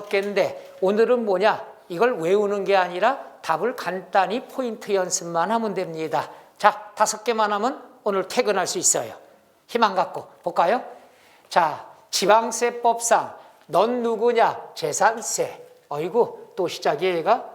5개인데 오늘은 뭐냐? 이걸 외우는 게 아니라 답을 간단히 포인트 연습만 하면 됩니다. 자, 5개만 하면 오늘 퇴근할 수 있어요. 희망 갖고 볼까요? 자, 지방세법상 넌 누구냐? 재산세. 어이구, 또 시작이에요, 얘가.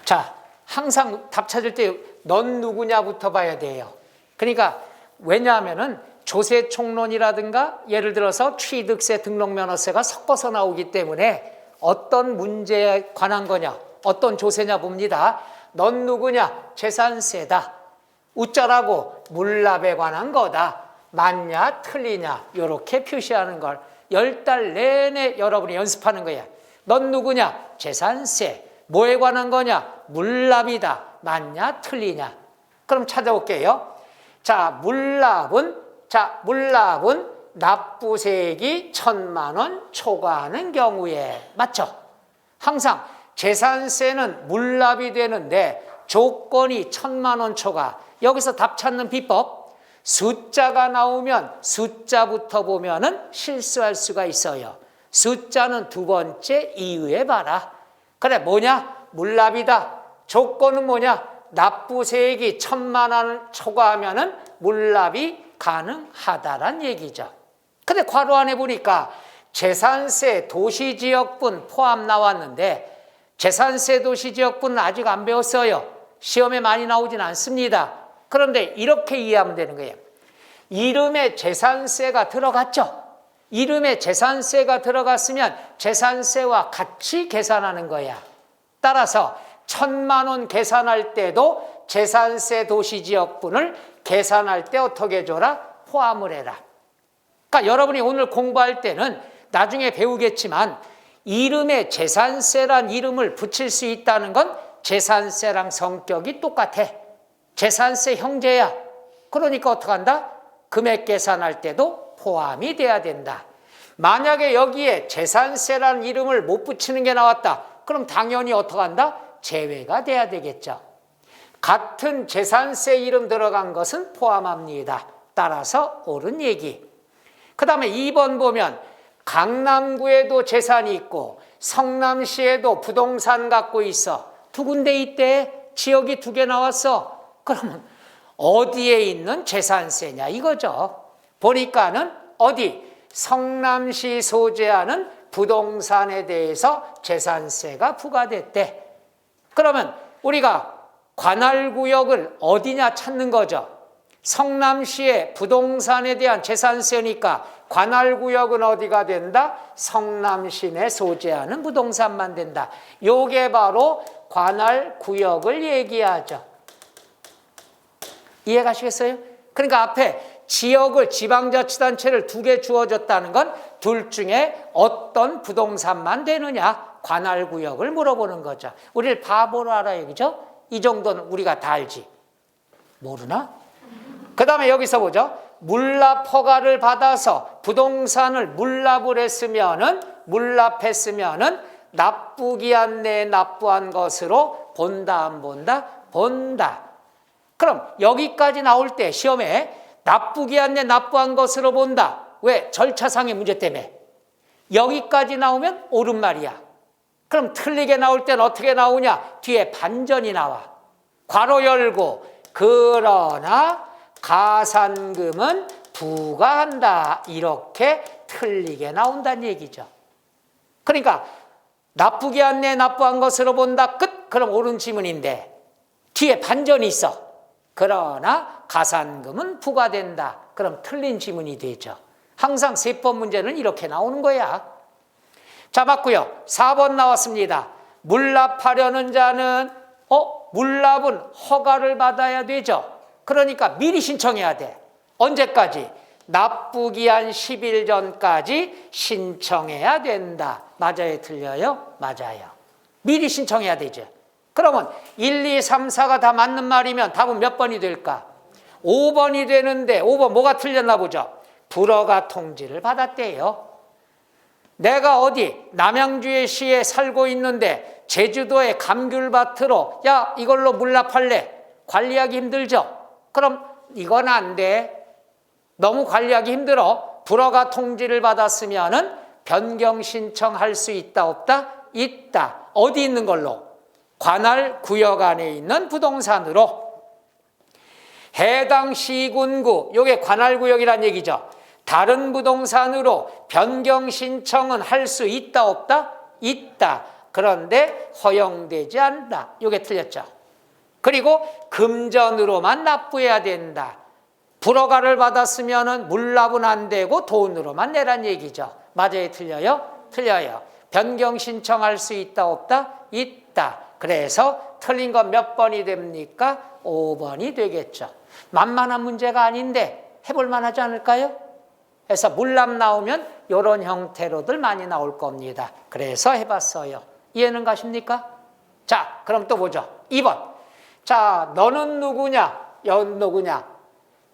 자, 항상 답 찾을 때 넌 누구냐부터 봐야 돼요. 그러니까 왜냐하면은 조세총론이라든가 예를 들어서 취득세, 등록면허세가 섞어서 나오기 때문에 어떤 문제에 관한 거냐, 어떤 조세냐 봅니다. 넌 누구냐? 재산세다. 우짜라고 물납에 관한 거다. 맞냐 틀리냐 이렇게 표시하는 걸 10달 내내 여러분이 연습하는 거예요. 넌 누구냐? 재산세. 뭐에 관한 거냐? 물납이다. 맞냐 틀리냐. 그럼 찾아볼게요. 자, 물납은 납부세액이 1,000만 원 초과하는 경우에 맞죠? 항상 재산세는 물납이 되는데 조건이 1,000만 원 초과. 여기서 답 찾는 비법, 숫자가 나오면 숫자부터 보면은 실수할 수가 있어요. 숫자는 두 번째 이유에 봐라. 그래, 뭐냐? 물납이다. 조건은 뭐냐? 납부세액이 1,000만 원 초과하면은 물납이 가능하다란 얘기죠. 근데 괄호 안에 보니까 재산세 도시지역분 포함 나왔는데 재산세 도시지역분은 아직 안 배웠어요. 시험에 많이 나오진 않습니다. 그런데 이렇게 이해하면 되는 거예요. 이름에 재산세가 들어갔죠. 이름에 재산세가 들어갔으면 재산세와 같이 계산하는 거야. 따라서 1,000만 원 계산할 때도 재산세 도시지역분을 계산할 때 어떻게 해줘라? 포함을 해라. 그러니까 여러분이 오늘 공부할 때는 나중에 배우겠지만 이름에 재산세란 이름을 붙일 수 있다는 건 재산세랑 성격이 똑같아. 재산세 형제야. 그러니까 어떻게 한다? 금액 계산할 때도 포함이 돼야 된다. 만약에 여기에 재산세란 이름을 못 붙이는 게 나왔다. 그럼 당연히 어떻게 한다? 제외가 돼야 되겠죠. 같은 재산세 이름 들어간 것은 포함합니다. 따라서 옳은 얘기. 그 다음에 2번 보면 강남구에도 재산이 있고 성남시에도 부동산 갖고 있어. 두 군데 있대. 지역이 2개 나왔어. 그러면 어디에 있는 재산세냐 이거죠. 보니까는 어디? 성남시 소재하는 부동산에 대해서 재산세가 부과됐대. 그러면 우리가 관할구역을 어디냐 찾는 거죠. 성남시의 부동산에 대한 재산세니까 관할구역은 어디가 된다? 성남시 내 소재하는 부동산만 된다. 요게 바로 관할구역을 얘기하죠. 이해가시겠어요? 그러니까 앞에 지역을 지방자치단체를 2개 주어졌다는 건 둘 중에 어떤 부동산만 되느냐? 관할구역을 물어보는 거죠. 우리를 바보로 알아요. 그죠? 이 정도는 우리가 다 알지. 모르나? 그 다음에 여기서 보죠. 물납 허가를 받아서 부동산을 물납했으면은 납부기한 내에 납부한 것으로 본다 안 본다? 본다. 그럼 여기까지 나올 때 시험에 납부기한 내에 납부한 것으로 본다. 왜? 절차상의 문제 때문에. 여기까지 나오면 옳은 말이야. 그럼 틀리게 나올 때는 어떻게 나오냐? 뒤에 반전이 나와. 괄호 열고 그러나 가산금은 부과한다. 이렇게 틀리게 나온다는 얘기죠. 그러니까 납부기한 내에 납부한 것으로 본다. 끝. 그럼 옳은 지문인데 뒤에 반전이 있어. 그러나 가산금은 부과된다. 그럼 틀린 지문이 되죠. 항상 세법 문제는 이렇게 나오는 거야. 자, 맞고요. 4번 나왔습니다. 물납하려는 자는 물납은 허가를 받아야 되죠. 그러니까 미리 신청해야 돼. 언제까지? 납부기한 10일 전까지 신청해야 된다. 맞아요? 틀려요? 맞아요. 미리 신청해야 되죠. 그러면 1, 2, 3, 4가 다 맞는 말이면 답은 몇 번이 될까? 5번이 되는데 5번 뭐가 틀렸나 보죠. 불허가 통지를 받았대요. 내가 어디 남양주의 시에 살고 있는데 제주도의 감귤밭으로 야 이걸로 물납할래. 관리하기 힘들죠. 그럼 이건 안 돼. 너무 관리하기 힘들어. 불허가 통지를 받았으면은 변경 신청할 수 있다 없다? 있다. 어디 있는 걸로? 관할 구역 안에 있는 부동산으로. 해당 시군구, 요게 관할 구역이란 얘기죠. 다른 부동산으로 변경 신청은 할 수 있다 없다? 있다. 그런데 허용되지 않는다. 요게 틀렸죠. 그리고 금전으로만 납부해야 된다. 불허가를 받았으면 물납은 안 되고 돈으로만 내란 얘기죠. 맞아요, 틀려요? 틀려요. 변경 신청할 수 있다 없다? 있다. 그래서 틀린 건 몇 번이 됩니까? 5번이 되겠죠. 만만한 문제가 아닌데 해볼 만하지 않을까요? 그래서 물납 나오면 이런 형태로들 많이 나올 겁니다. 그래서 해봤어요. 이해는 가십니까? 자, 그럼 또 보죠. 2번. 자, 너는 누구냐? 연 누구냐?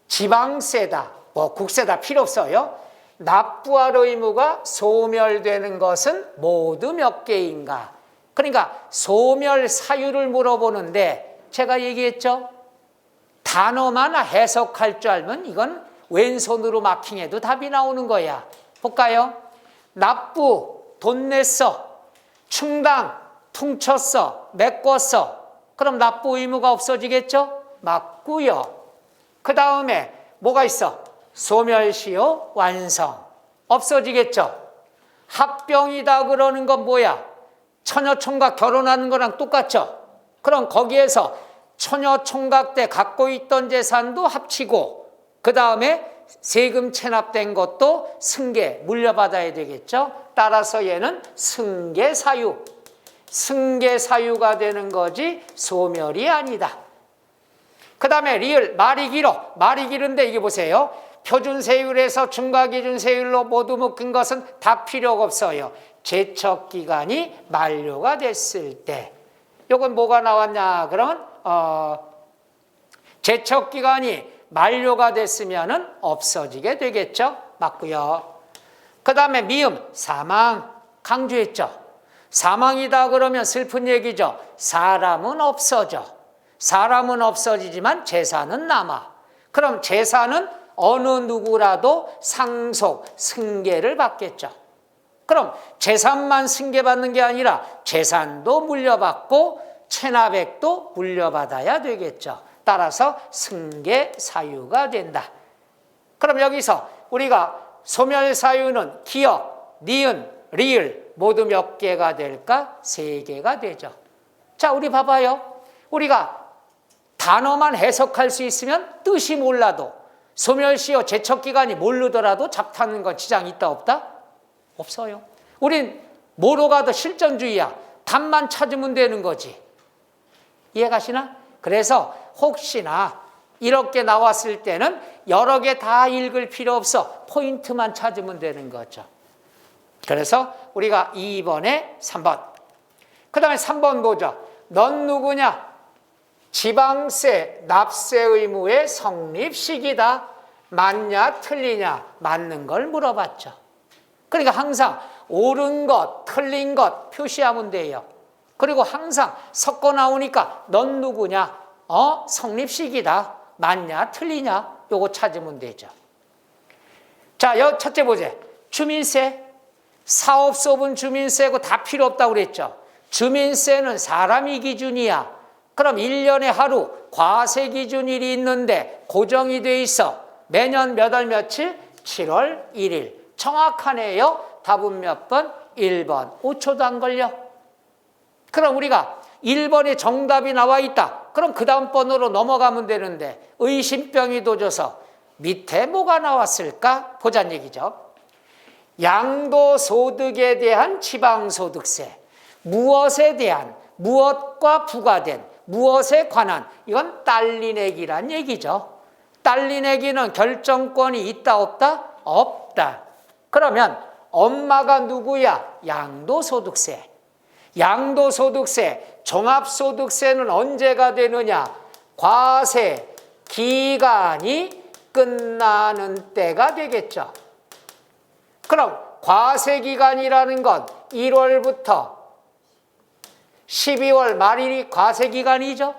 지방세다, 뭐 국세다 필요 없어요. 납부할 의무가 소멸되는 것은 모두 몇 개인가? 그러니까 소멸 사유를 물어보는데 제가 얘기했죠. 단어만 해석할 줄 알면 이건 왼손으로 마킹해도 답이 나오는 거야. 볼까요? 납부, 돈 냈어. 충당, 퉁쳤어. 메꿨어. 그럼 납부 의무가 없어지겠죠? 맞고요. 그 다음에 뭐가 있어? 소멸시효 완성. 없어지겠죠? 합병이다 그러는 건 뭐야? 처녀총각 결혼하는 거랑 똑같죠? 그럼 거기에서 처녀총각 때 갖고 있던 재산도 합치고 그 다음에 세금 체납된 것도 승계, 물려받아야 되겠죠? 따라서 얘는 승계사유. 승계사유가 되는 거지 소멸이 아니다. 그 다음에 리을, 말이 길어. 말이 길은데 이게 보세요. 표준세율에서 중과기준세율로 모두 묶은 것은 다 필요가 없어요. 제척기간이 만료가 됐을 때. 이건 뭐가 나왔냐? 그러면 제척기간이 만료가 됐으면 없어지게 되겠죠? 맞고요. 그 다음에 미음, 사망. 강조했죠? 사망이다 그러면 슬픈 얘기죠. 사람은 없어져. 사람은 없어지지만 재산은 남아. 그럼 재산은 어느 누구라도 상속, 승계를 받겠죠. 그럼 재산만 승계받는 게 아니라 재산도 물려받고 체납액도 물려받아야 되겠죠. 따라서 승계 사유가 된다. 그럼 여기서 우리가 소멸 사유는 기역, 니은, 리을 모두 몇 개가 될까? 3개가 되죠. 자, 우리 봐봐요. 우리가 단어만 해석할 수 있으면 뜻이 몰라도 소멸시효 제척기간이 모르더라도 잡타는 건 지장 있다 없다? 없어요. 우린 뭐로 가도 실전주의야. 답만 찾으면 되는 거지. 이해가시나? 그래서 혹시나 이렇게 나왔을 때는 여러 개 다 읽을 필요 없어. 포인트만 찾으면 되는 거죠. 그래서 우리가 2번에 3번. 그 다음에 3번 보죠. 넌 누구냐? 지방세, 납세 의무의 성립 시기다. 맞냐, 틀리냐? 맞는 걸 물어봤죠. 그러니까 항상 옳은 것, 틀린 것 표시하면 돼요. 그리고 항상 섞어 나오니까 넌 누구냐? 성립 시기다. 맞냐, 틀리냐? 요거 찾으면 되죠. 자, 첫째 보자. 주민세. 사업소분 주민세고 다 필요 없다고 그랬죠. 주민세는 사람이 기준이야. 그럼 1년에 하루 과세 기준일이 있는데 고정이 돼 있어. 매년 몇 월 며칠? 7월 1일. 정확하네요. 답은 몇 번? 1번. 5초도 안 걸려. 그럼 우리가 1번에 정답이 나와 있다. 그럼 그 다음 번으로 넘어가면 되는데 의심병이 도져서 밑에 뭐가 나왔을까? 보자는 얘기죠. 양도소득에 대한 지방소득세. 무엇에 대한, 무엇과 부과된, 무엇에 관한, 이건 딸리내기란 얘기죠. 딸리내기는 결정권이 있다 없다? 없다. 그러면 엄마가 누구야? 양도소득세. 양도소득세, 종합소득세는 언제가 되느냐? 과세 기간이 끝나는 때가 되겠죠. 그럼 과세 기간이라는 건 1월부터 12월 말일이 과세 기간이죠.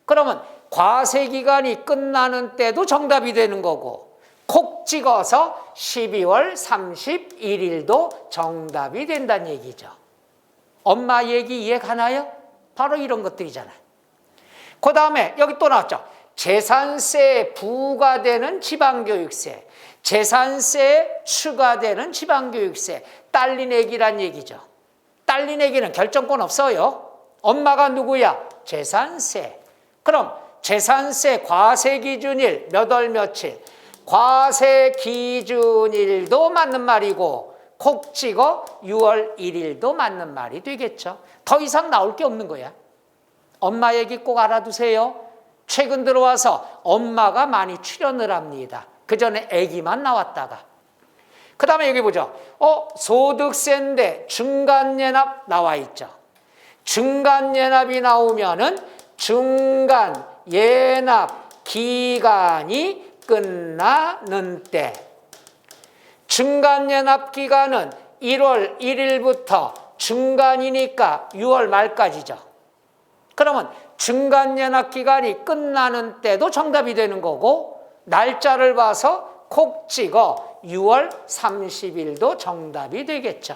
그러면 과세 기간이 끝나는 때도 정답이 되는 거고 콕 찍어서 12월 31일도 정답이 된다는 얘기죠. 엄마 얘기 이해 가나요? 바로 이런 것들이잖아요. 그 다음에 여기 또 나왔죠. 재산세에 부과되는 지방교육세, 재산세에 추가되는 지방교육세, 딸린 애기란 얘기죠. 딸린 애기는 결정권 없어요. 엄마가 누구야? 재산세. 그럼 재산세 과세 기준일 몇 월 며칠, 과세 기준일도 맞는 말이고 콕 찍어 6월 1일도 맞는 말이 되겠죠. 더 이상 나올 게 없는 거야. 엄마 얘기 꼭 알아두세요. 최근 들어와서 엄마가 많이 출연을 합니다. 그 전에 아기만 나왔다가. 그 다음에 여기 보죠. 소득세인데 중간예납 나와 있죠. 중간예납이 나오면은 중간예납 기간이 끝나는 때. 중간예납 기간은 1월 1일부터 중간이니까 6월 말까지죠. 그러면 중간예납 기간이 끝나는 때도 정답이 되는 거고 날짜를 봐서 콕 찍어 6월 30일도 정답이 되겠죠.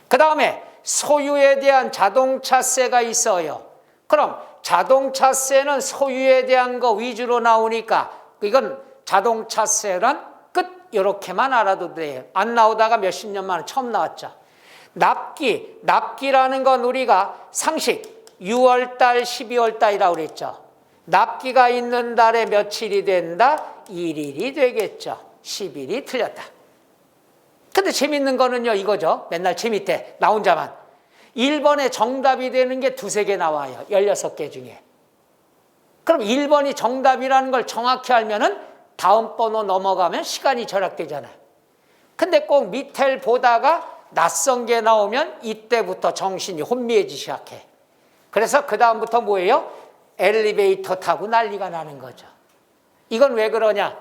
그 다음에 소유에 대한 자동차세가 있어요. 그럼 자동차세는 소유에 대한 거 위주로 나오니까 이건 자동차세란 끝 이렇게만 알아도 돼요. 안 나오다가 몇십 년 만에 처음 나왔죠. 납기라는 건 우리가 상식 6월달, 12월달이라고 그랬죠. 납기가 있는 달에 며칠이 된다? 1일이 되겠죠. 10일이 틀렸다. 근데 재밌는 거는요 이거죠. 맨날 재밌대. 나 혼자만. 1번에 정답이 되는 게 두세 개 나와요. 16개 중에. 그럼 1번이 정답이라는 걸 정확히 알면은 다음 번호 넘어가면 시간이 절약되잖아요. 근데 꼭 밑에를 보다가 낯선 게 나오면 이때부터 정신이 혼미해지기 시작해. 그래서 그 다음부터 뭐예요? 엘리베이터 타고 난리가 나는 거죠. 이건 왜 그러냐?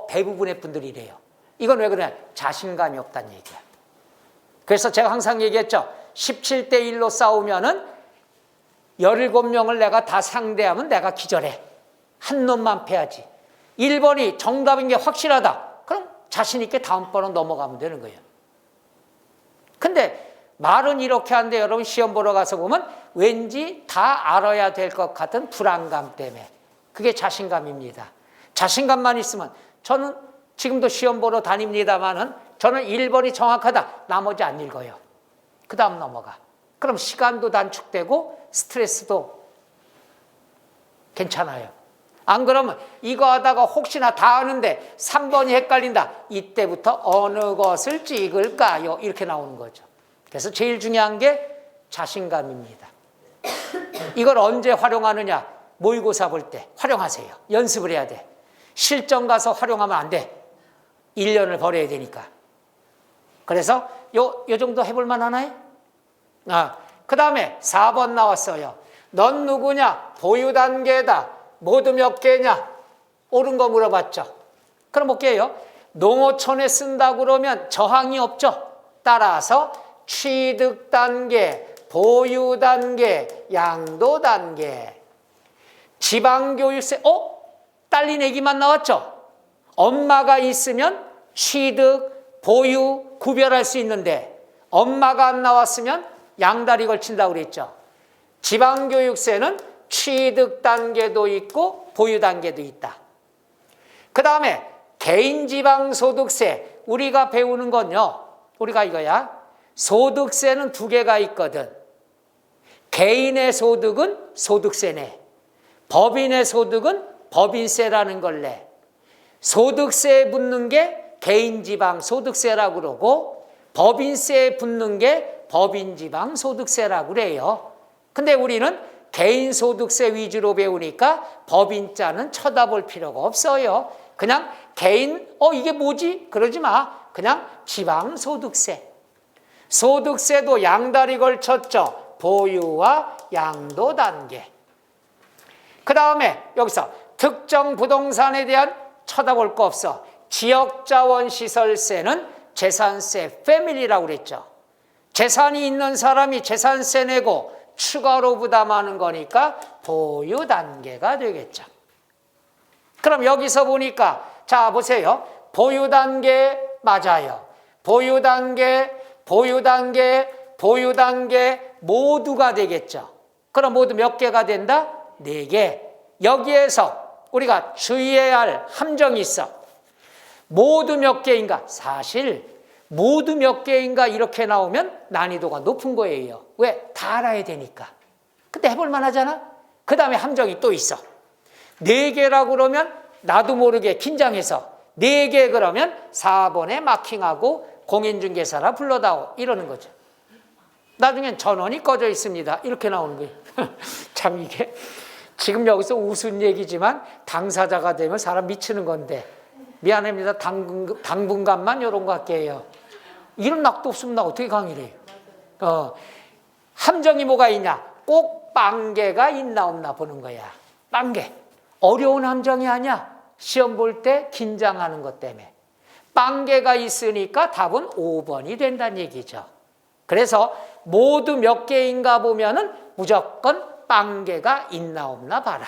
대부분의 분들이 이래요. 이건 왜 그러냐? 자신감이 없다는 얘기야. 그래서 제가 항상 얘기했죠. 17대 1로 싸우면은 17명을 내가 다 상대하면 내가 기절해. 한 놈만 패야지. 1번이 정답인 게 확실하다. 그럼 자신 있게 다음 번은 넘어가면 되는 거예요. 근데 말은 이렇게 하는데 여러분 시험 보러 가서 보면 왠지 다 알아야 될 것 같은 불안감 때문에. 그게 자신감입니다. 자신감만 있으면 저는 지금도 시험 보러 다닙니다만은 저는 1번이 정확하다. 나머지 안 읽어요. 그 다음 넘어가. 그럼 시간도 단축되고 스트레스도 괜찮아요. 안 그러면 이거 하다가 혹시나 다 아는데 3번이 헷갈린다. 이때부터 어느 것을 찍을까요? 이렇게 나오는 거죠. 그래서 제일 중요한 게 자신감입니다. 이걸 언제 활용하느냐? 모의고사 볼 때 활용하세요. 연습을 해야 돼. 실전 가서 활용하면 안 돼. 1년을 버려야 되니까. 그래서 요 정도 해볼 만하나요? 그 다음에 4번 나왔어요. 넌 누구냐? 보유 단계다. 모두 몇 개냐? 옳은 거 물어봤죠. 그럼 볼게요. 농어촌에 쓴다고 그러면 저항이 없죠. 따라서 취득 단계, 보유 단계, 양도 단계. 지방교육세, 딸린 얘기만 나왔죠. 엄마가 있으면 취득, 보유 구별할 수 있는데 엄마가 안 나왔으면 양다리 걸친다고 그랬죠. 지방교육세는 취득 단계도 있고 보유 단계도 있다. 그 다음에 개인지방소득세, 우리가 배우는 건요, 우리가 이거야. 소득세는 두 개가 있거든. 개인의 소득은 소득세네. 법인의 소득은 법인세라는 걸 내. 소득세에 붙는 게 개인지방소득세라고 그러고 법인세에 붙는 게 법인지방소득세라고 그래요. 근데 우리는 개인소득세 위주로 배우니까 법인자는 쳐다볼 필요가 없어요. 그냥 개인, 이게 뭐지? 그러지 마. 그냥 지방소득세. 소득세도 양다리 걸쳤죠. 보유와 양도 단계. 그 다음에 여기서 특정 부동산에 대한 쳐다볼 거 없어. 지역자원시설세는 재산세, 패밀리라고 그랬죠. 재산이 있는 사람이 재산세 내고 추가로 부담하는 거니까 보유 단계가 되겠죠. 그럼 여기서 보니까 자, 보세요. 보유단계 맞아요. 보유단계, 보유단계, 보유단계 모두가 되겠죠. 그럼 모두 몇 개가 된다? 4개. 여기에서 우리가 주의해야 할 함정이 있어. 모두 몇 개인가? 사실 모두 몇 개인가 이렇게 나오면 난이도가 높은 거예요. 왜? 다 알아야 되니까. 근데 해볼 만하잖아. 그 다음에 함정이 또 있어. 4개라고 그러면 나도 모르게 긴장해서 4개 그러면 4번에 마킹하고 공인중개사라 불러다오 이러는 거죠. 나중엔 전원이 꺼져 있습니다. 이렇게 나오는 거예요. 참 이게 지금 여기서 웃은 얘기지만 당사자가 되면 사람 미치는 건데 미안합니다. 당분간만 이런 거 할게요. 이런 낙도 없으면 나 어떻게 강의를 해요? 함정이 뭐가 있냐? 꼭 빵개가 있나 없나 보는 거야. 빵개. 어려운 함정이 아니야. 시험 볼 때 긴장하는 것 때문에. 빵개가 있으니까 답은 5번이 된다는 얘기죠. 그래서 모두 몇 개인가 보면은 무조건 빵개가 있나 없나 봐라.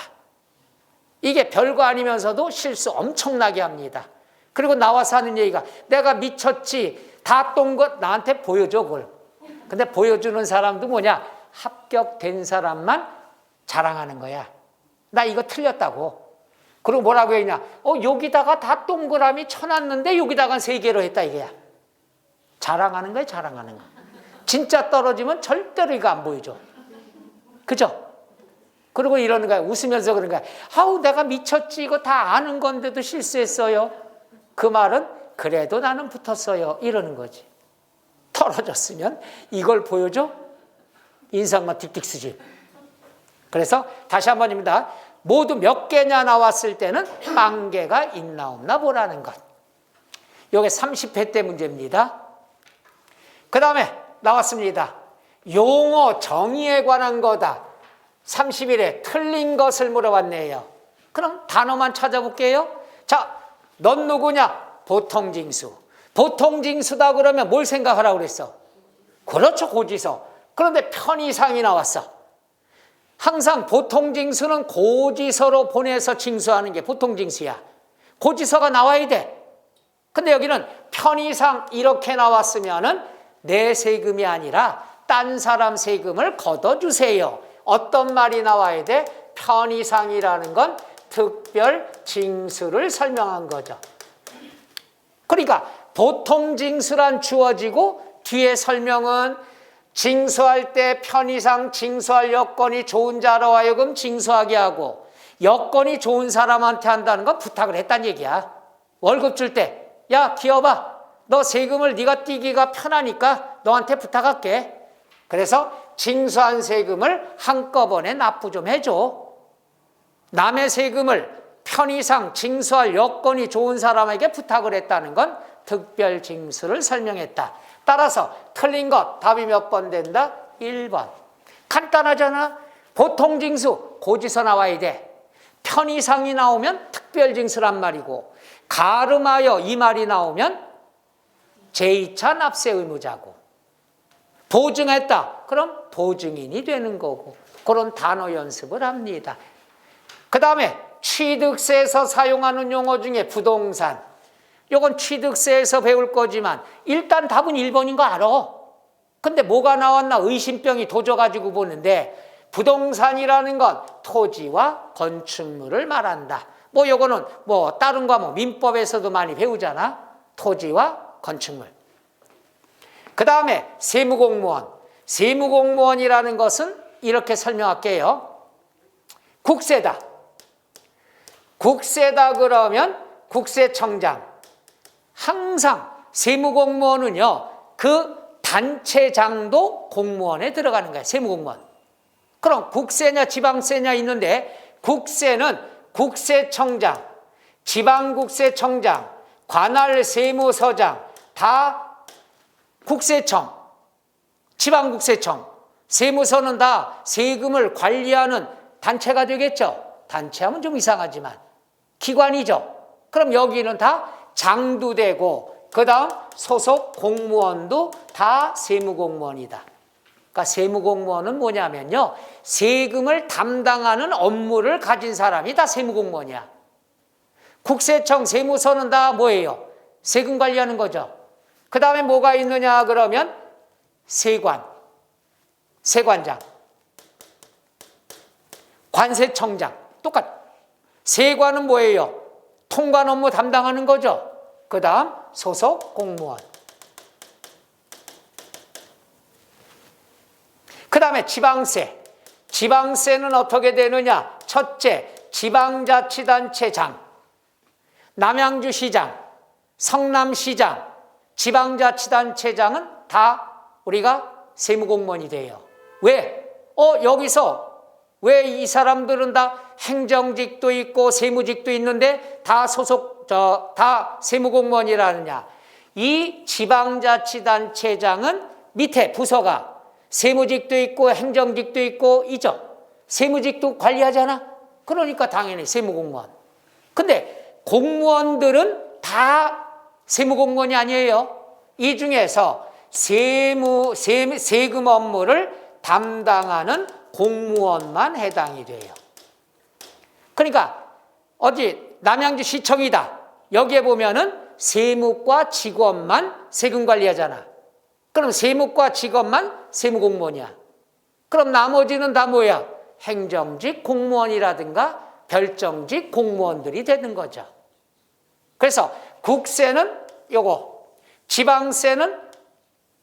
이게 별거 아니면서도 실수 엄청나게 합니다. 그리고 나와서 하는 얘기가 내가 미쳤지 다 똥 것 나한테 보여줘 그걸. 근데 보여주는 사람도 뭐냐? 합격된 사람만 자랑하는 거야. 나 이거 틀렸다고. 그리고 뭐라고 했냐? 여기다가 다 동그라미 쳐놨는데 여기다가 3개로 했다 이게야. 자랑하는 거야, 자랑하는 거. 진짜 떨어지면 절대로 이거 안 보여줘. 그죠? 그리고 이러는 거야. 웃으면서 그러는 거야. 아우, 내가 미쳤지. 이거 다 아는 건데도 실수했어요. 그 말은 그래도 나는 붙었어요. 이러는 거지. 떨어졌으면 이걸 보여줘? 인상만 틱틱 쓰지. 그래서 다시 한 번입니다. 모두 몇 개냐 나왔을 때는 빵개가 있나 없나 보라는 것. 이게 30회 때 문제입니다. 그 다음에 나왔습니다. 용어 정의에 관한 거다. 31회 틀린 것을 물어봤네요. 그럼 단어만 찾아볼게요. 자, 넌 누구냐? 보통징수. 보통징수다 그러면 뭘 생각하라고 그랬어? 그렇죠, 고지서. 그런데 편의상이 나왔어. 항상 보통징수는 고지서로 보내서 징수하는 게 보통징수야. 고지서가 나와야 돼. 근데 여기는 편의상 이렇게 나왔으면은 내 세금이 아니라 딴 사람 세금을 걷어주세요. 어떤 말이 나와야 돼? 편의상이라는 건 특별 징수를 설명한 거죠. 그러니까 보통징수란 주어지고 뒤에 설명은 징수할 때 편의상 징수할 여건이 좋은 자로 하여금 징수하게 하고 여건이 좋은 사람한테 한다는 건 부탁을 했다는 얘기야. 월급 줄 때 야 기어봐. 너 세금을 네가 떼기가 편하니까 너한테 부탁할게. 그래서 징수한 세금을 한꺼번에 납부 좀 해줘. 남의 세금을 편의상 징수할 여건이 좋은 사람에게 부탁을 했다는 건 특별 징수를 설명했다. 따라서 틀린 것 답이 몇 번 된다? 1번. 간단하잖아. 보통징수 고지서 나와야 돼. 편의상이 나오면 특별징수란 말이고 가름하여 이 말이 나오면 제2차 납세 의무자고 보증했다. 그럼 보증인이 되는 거고 그런 단어 연습을 합니다. 그 다음에 취득세에서 사용하는 용어 중에 부동산. 이건 취득세에서 배울 거지만 일단 답은 1번인 거 알아. 근데 뭐가 나왔나 의심병이 도져가지고 보는데 부동산이라는 건 토지와 건축물을 말한다. 뭐 요거는 뭐 다른 과목 민법에서도 많이 배우잖아. 토지와 건축물. 그 다음에 세무공무원. 세무공무원이라는 것은 이렇게 설명할게요. 국세다. 국세다 그러면 국세청장. 항상 세무공무원은요, 그 단체장도 공무원에 들어가는 거예요. 세무공무원. 그럼 국세냐 지방세냐 있는데 국세는 국세청장, 지방국세청장, 관할세무서장 다 국세청, 지방국세청, 세무서는 다 세금을 관리하는 단체가 되겠죠. 단체하면 좀 이상하지만 기관이죠. 그럼 여기는 다 장도 되고 그 다음 소속 공무원도 다 세무공무원이다. 그러니까 세무공무원은 뭐냐면요, 세금을 담당하는 업무를 가진 사람이 다 세무공무원이야. 국세청, 세무서는 다 뭐예요? 세금 관리하는 거죠. 그 다음에 뭐가 있느냐 그러면 세관, 세관장, 관세청장 똑같. 세관은 뭐예요? 통관 업무 담당하는 거죠. 그 다음 소속 공무원. 그 다음에 지방세. 지방세는 어떻게 되느냐? 첫째, 지방자치단체장, 남양주시장, 성남시장, 지방자치단체장은 다 우리가 세무공무원이 돼요. 왜? 여기서 왜 이 사람들은 다 행정직도 있고 세무직도 있는데 다 다 세무공무원이라느냐? 이 지방자치단체장은 밑에 부서가 세무직도 있고 행정직도 있고 있죠. 세무직도 관리하잖아. 그러니까 당연히 세무공무원. 근데 공무원들은 다 세무공무원이 아니에요. 이 중에서 세금 업무를 담당하는 공무원만 해당이 돼요. 그러니까 어디 남양주시청이다. 여기에 보면은 세무과 직원만 세금 관리하잖아. 그럼 세무과 직원만 세무공무원이야. 그럼 나머지는 다 뭐야? 행정직 공무원이라든가 별정직 공무원들이 되는 거죠. 그래서 국세는 요거, 지방세는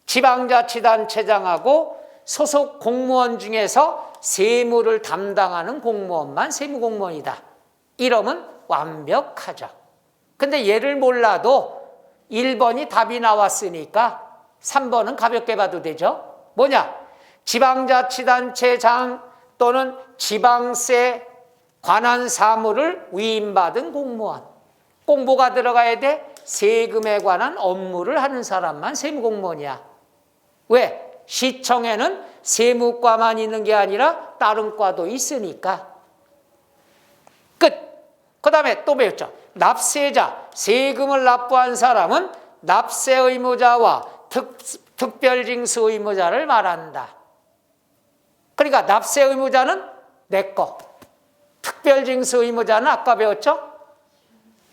지방자치단체장하고 소속 공무원 중에서 세무를 담당하는 공무원만 세무공무원이다. 이러면 완벽하죠. 근데 얘를 몰라도 1번이 답이 나왔으니까 3번은 가볍게 봐도 되죠. 뭐냐? 지방자치단체장 또는 지방세 관한 사무를 위임받은 공무원. 꼭 뭐가 들어가야 돼? 세금에 관한 업무를 하는 사람만 세무공무원이야. 왜? 시청에는 세무과만 있는 게 아니라 다른 과도 있으니까. 끝. 그 다음에 또 배웠죠. 납세자, 세금을 납부한 사람은 납세 의무자와 특별징수 의무자를 말한다. 그러니까 납세 의무자는 내 거, 특별징수 의무자는 아까 배웠죠?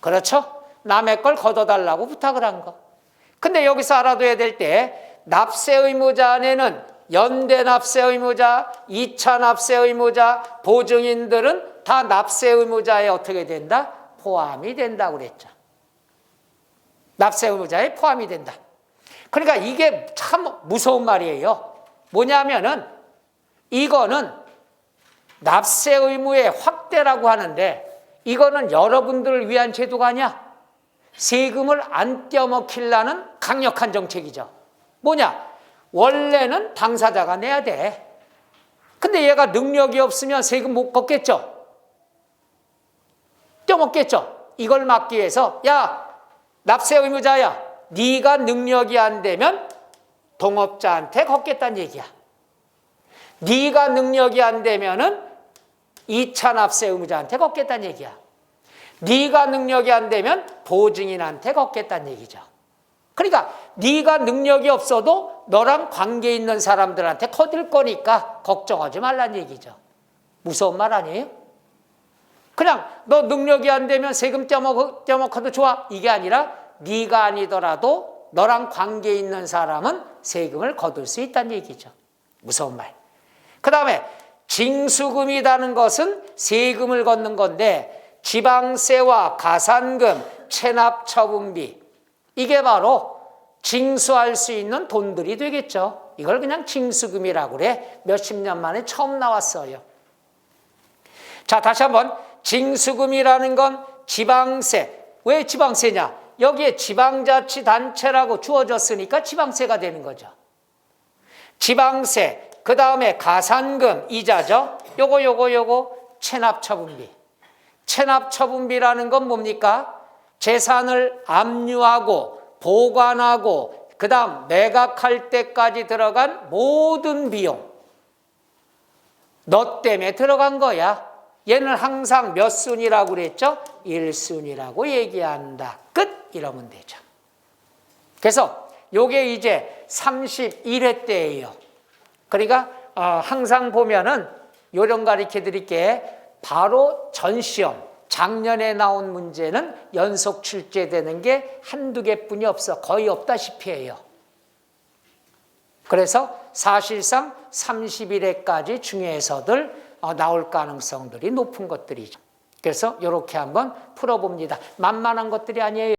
그렇죠? 남의 걸 걷어달라고 부탁을 한 거. 근데 여기서 알아둬야 될 때 납세 의무자 안에는 연대 납세 의무자, 2차 납세 의무자, 보증인들은 다 납세 의무자에 어떻게 된다? 포함이 된다고 그랬죠. 납세 의무자에 포함이 된다. 그러니까 이게 참 무서운 말이에요. 뭐냐면은 이거는 납세 의무의 확대라고 하는데 이거는 여러분들을 위한 제도가 아니야. 세금을 안 떼어먹히려는 강력한 정책이죠. 뭐냐? 원래는 당사자가 내야 돼. 근데 얘가 능력이 없으면 세금 못 걷겠죠. 떼어먹겠죠. 이걸 막기 위해서 야, 납세 의무자야, 네가 능력이 안 되면 동업자한테 걷겠다는 얘기야. 네가 능력이 안 되면은 2차 납세 의무자한테 걷겠다는 얘기야. 네가 능력이 안 되면 보증인한테 걷겠다는 얘기죠. 그러니까 네가 능력이 없어도 너랑 관계 있는 사람들한테 거둘 거니까 걱정하지 말란 얘기죠. 무서운 말 아니에요? 그냥 너 능력이 안 되면 세금 떼어먹어도 좋아. 이게 아니라 네가 아니더라도 너랑 관계 있는 사람은 세금을 거둘 수 있다는 얘기죠. 무서운 말. 그 다음에 징수금이라는 것은 세금을 걷는 건데 지방세와 가산금, 체납처분비 이게 바로 징수할 수 있는 돈들이 되겠죠. 이걸 그냥 징수금이라고 그래. 몇십 년 만에 처음 나왔어요. 자, 다시 한번 징수금이라는 건 지방세. 왜 지방세냐? 여기에 지방자치단체라고 주어졌으니까 지방세가 되는 거죠. 지방세, 그 다음에 가산금, 이자죠. 요거 체납처분비. 체납처분비라는 건 뭡니까? 재산을 압류하고 보관하고 그 다음 매각할 때까지 들어간 모든 비용 너 때문에 들어간 거야. 얘는 항상 몇 순이라고 그랬죠? 1순이라고 얘기한다. 끝! 이러면 되죠. 그래서 요게 이제 31회 때예요. 그러니까 항상 보면은 요령 가르쳐 드릴게 바로 전 시험 작년에 나온 문제는 연속 출제되는 게 한두 개뿐이 없어. 거의 없다시피 해요. 그래서 사실상 30일에까지 중에서들 나올 가능성들이 높은 것들이죠. 그래서 이렇게 한번 풀어봅니다. 만만한 것들이 아니에요.